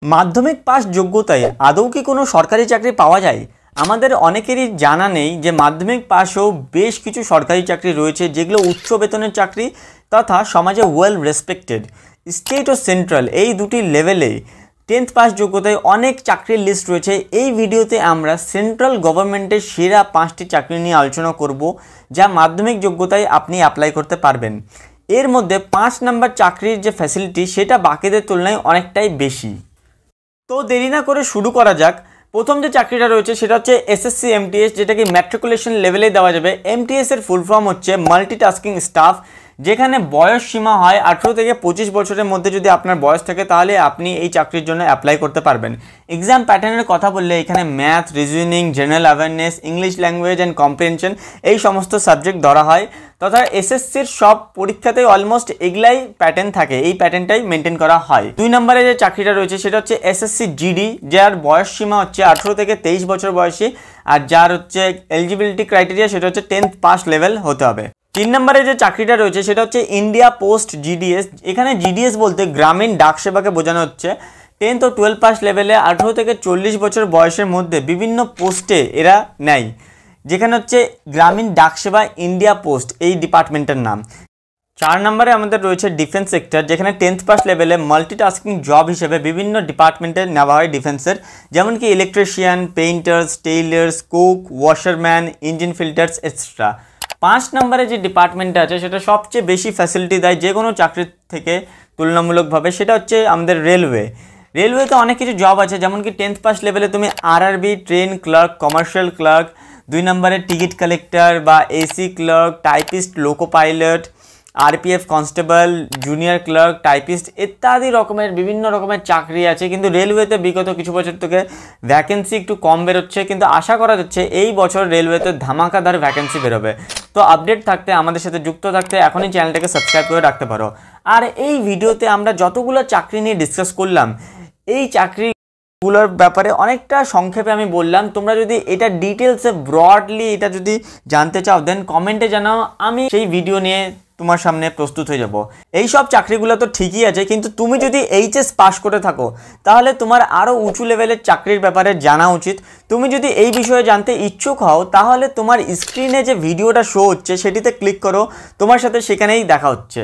মাধ্যমিক পাস যোগ্যতায় আদৌ কি কোনো সরকারি চাকরি পাওয়া যায়? আমাদের অনেকেরই জানা নেই যে মাধ্যমিক পাসেও বেশ কিছু সরকারি চাকরি রয়েছে যেগুলো উচ্চ বেতনের চাকরি তথা সমাজে ওয়েল রেসপেক্টেড। স্টেট ও সেন্ট্রাল এই দুটি লেভেলে 10th পাস যোগ্যতায় অনেক চাকরির লিস্ট রয়েছে। এই ভিডিওতে আমরা সেন্ট্রাল গভর্নমেন্টের সেরা 5টি চাকরি নিয়ে আলোচনা করব যা মাধ্যমিক যোগ্যতায় আপনি অ্যাপ্লাই করতে পারবেন। এর মধ্যে 5 নম্বর চাকরির যে ফ্যাসিলিটি সেটা বাকিদের তুলনায় অনেকটাই বেশি। তো দেরি না করে শুরু করা যাক। প্রথম যে চাকরিটা রয়েছে সেটা হচ্ছে এসএসসি এমটিএস, যেটাকে ম্যাট্রিকুলেশন লেভেলে দেওয়া যাবে। এমটিএস এর ফুল ফর্ম হচ্ছে মাল্টিটাস্কিং স্টাফ, যেখানে বয়স সীমা হয় 18 থেকে 25 বছরের মধ্যে। যদি আপনার বয়স থাকে তাহলে আপনি এই চাকরির জন্য অ্যাপ্লাই করতে পারবেন। এক্সাম প্যাটার্নের কথা বললে এখানে math, reasoning, general awareness, English language and comprehension এই সমস্ত সাবজেক্ট ধরা হয়। তথা এসএসসির সব পরীক্ষাতেই অলমোস্ট এগুলাই প্যাটার্ন থাকে, এই প্যাটার্নটাই মেনটেন করা হয়। 2 নম্বরে যে চাকরিটা রয়েছে সেটা হচ্ছে এসএসসি জিডি, যার বয়স সীমা হচ্ছে 18 থেকে 23 বছর বয়সী, আর যার হচ্ছে এলিজিবিলিটি ক্রাইটেরিয়া সেটা হচ্ছে 10th পাস লেভেল হতে হবে। 3 নম্বরে যে চাকরিটা রয়েছে সেটা হচ্ছে ইন্ডিয়া পোস্ট জিডিএস। এখানে জিডিএস বলতে গ্রামীণ ডাক সেবাকে বোঝানো হচ্ছে। 10th ও 12 পাস লেভেলে 18 থেকে 40 বছর বয়সের মধ্যে বিভিন্ন পোস্টে এরা নেয়, যেখানে হচ্ছে গ্রামীণ ডাক সেবা ইন্ডিয়া পোস্ট এই ডিপার্টমেন্টের নাম। 4 নম্বরে আমাদের রয়েছে ডিফেন্স সেক্টর, যেখানে 10th পাস লেভেলে মাল্টিটাস্কিং জব হিসেবে বিভিন্ন ডিপার্টমেন্টে নেওয়া হয় ডিফেন্সের, যেমন কি electrician, painters, tailors, cook, washerman, engine filters etcetera. 5 নম্বরে যে ডিপার্টমেন্টটা আছে সেটা সবচেয়ে বেশি ফ্যাসিলিটি দেয় যে কোনো চাকরির থেকে তুলনামূলকভাবে, সেটা হচ্ছে আমাদের রেলওয়ে। রেলওয়েতে অনেক কিছু জব আছে, যেমন কি 10th পাস লেভেলে তুমি RRB, train clerk, commercial clerk, 2 নম্বরে টিকিট কালেক্টর বা AC clerk, typist, loco pilot, RPF constable, junior clerk, typist ইত্যাদি রকমের বিভিন্ন রকমের চাকরি আছে। কিন্তু রেলওয়েতে বিগত কিছু বছর থেকে ভ্যাকেন্সি একটু কম বেরোচ্ছে, কিন্তু আশা করা যাচ্ছে এই বছর রেলওয়েতে ধামাকাদার ভ্যাকেন্সি বেরোবে। তো আপডেট থাকতে, আমাদের সাথে যুক্ত থাকতে এখনই চ্যানেলটাকে সাবস্ক্রাইব করে রাখতে পারো। আর এই ভিডিওতে আমরা যতগুলো চাকরি নিয়ে ডিসকাস করলাম, এই চাকরিগুলোর ব্যাপারে অনেকটা সংক্ষেপে আমি বললাম। তোমরা যদি এটা ডিটেলসে ব্রডলি এটা যদি জানতে চাও দেন কমেন্টে জানাও, আমি সেই ভিডিও নিয়ে তোমার সামনে প্রস্তুত হয়ে যাব। এই সব চাকরিগুলো তো ঠিকই আছে, কিন্তু তুমি যদি এইচএস পাস করে থাকো তাহলে তোমার আরও উঁচু লেভেলের চাকরির ব্যাপারে জানা উচিত। তুমি যদি এই বিষয়ে জানতে ইচ্ছুক হও তাহলে তোমার স্ক্রিনে যে ভিডিওটা শো হচ্ছে সেটিতে ক্লিক করো, তোমার সাথে সেখানেই দেখা হচ্ছে।